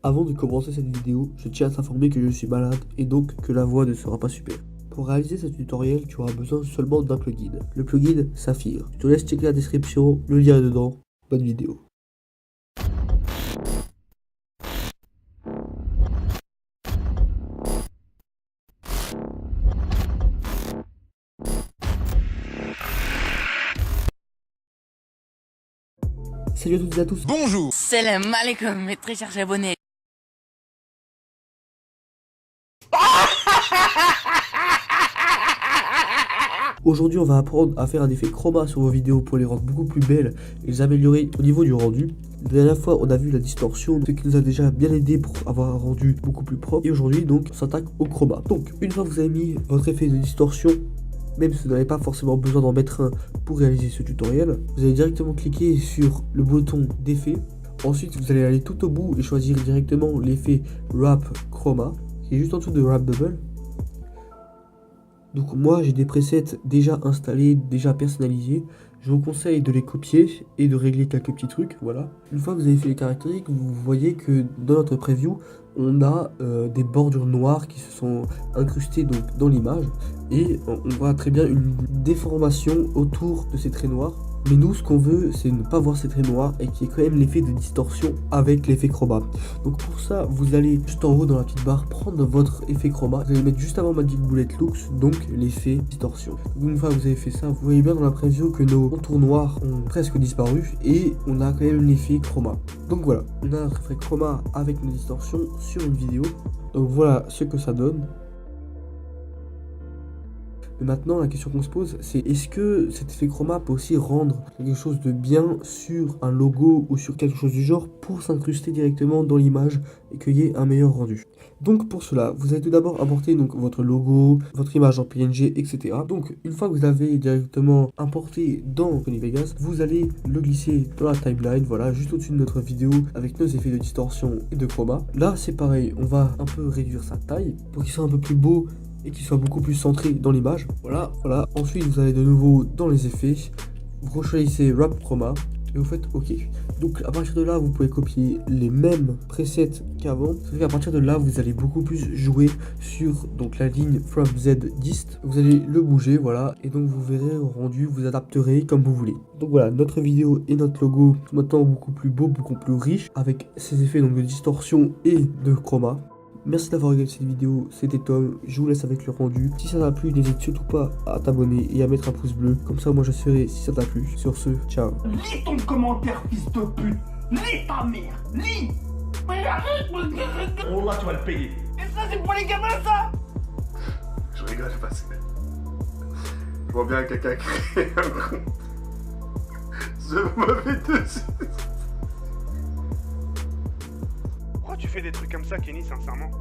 Avant de commencer cette vidéo, je tiens à t'informer que je suis malade et donc que la voix ne sera pas super. Pour réaliser ce tutoriel, tu auras besoin seulement d'un plugin. Le plugin Saphir. Je te laisse checker la description, le lien est dedans. Bonne vidéo. Salut à toutes et à tous. Bonjour. Salam alaikum, mes très chers abonnés. Aujourd'hui, on va apprendre à faire un effet chroma sur vos vidéos pour les rendre beaucoup plus belles et les améliorer au niveau du rendu. La dernière fois, on a vu la distorsion, ce qui nous a déjà bien aidé pour avoir un rendu beaucoup plus propre. Et aujourd'hui, donc, on s'attaque au chroma. Donc, une fois que vous avez mis votre effet de distorsion, même si vous n'avez pas forcément besoin d'en mettre un pour réaliser ce tutoriel, vous allez directement cliquer sur le bouton d'effet. Ensuite, vous allez aller tout au bout et choisir directement l'effet Wrap Chroma, qui est juste en dessous de Wrap Bubble. Donc moi j'ai des presets déjà installés, déjà personnalisés. Je vous conseille de les copier et de régler quelques petits trucs, voilà. Une fois que vous avez fait les caractéristiques, vous voyez que dans notre preview, on a des bordures noires qui se sont incrustées donc dans l'image. Et on voit très bien une déformation autour de ces traits noirs. Mais nous, ce qu'on veut, c'est ne pas voir ces traits noirs et qu'il y ait quand même l'effet de distorsion avec l'effet chroma. Donc pour ça, vous allez juste en haut dans la petite barre prendre votre effet chroma. Vous allez le mettre juste avant Magic Bullet Looks, donc l'effet distorsion. Donc une fois que vous avez fait ça, vous voyez bien dans la preview que nos contours noirs ont presque disparu et on a quand même l'effet chroma. Donc voilà, on a un effet chroma avec nos distorsions sur une vidéo. Donc voilà ce que ça donne. Mais maintenant, la question qu'on se pose, c'est est-ce que cet effet chroma peut aussi rendre quelque chose de bien sur un logo ou sur quelque chose du genre pour s'incruster directement dans l'image et qu'il y ait un meilleur rendu. Donc pour cela, vous allez tout d'abord importer donc votre logo, votre image en PNG, etc. Donc une fois que vous l'avez directement importé dans Sony Vegas, vous allez le glisser dans la timeline, voilà, juste au-dessus de notre vidéo avec nos effets de distorsion et de chroma. Là, c'est pareil, on va un peu réduire sa taille pour qu'il soit un peu plus beau et qu'il soit beaucoup plus centré dans l'image. Voilà. Ensuite, vous allez de nouveau dans les effets, vous rechoisissez Wrap Chroma et vous faites OK. Donc à partir de là, vous pouvez copier les mêmes presets qu'avant. Sauf qu'à partir de là, vous allez beaucoup plus jouer sur donc la ligne From Z Dist. Vous allez le bouger, voilà, et donc vous verrez au rendu, vous adapterez comme vous voulez. Donc voilà, notre vidéo et notre logo sont maintenant beaucoup plus beau, beaucoup plus riche, avec ces effets donc de distorsion et de chroma. Merci d'avoir regardé cette vidéo, c'était Tom, je vous laisse avec le rendu. Si ça t'a plu, n'hésite surtout pas à t'abonner et à mettre un pouce bleu, comme ça moi je saurai si ça t'a plu. Sur ce, ciao. Lis ton commentaire, fils de pute. Lis ta mère. Lis. Mais arrête. Oh là, tu vas le payer. Et ça, c'est pour les gamins, ça. Je rigole parce que je vois bien quelqu'un créer un compte. Je me fais dessus. Pourquoi tu fais des trucs comme ça, Kenny, sincèrement?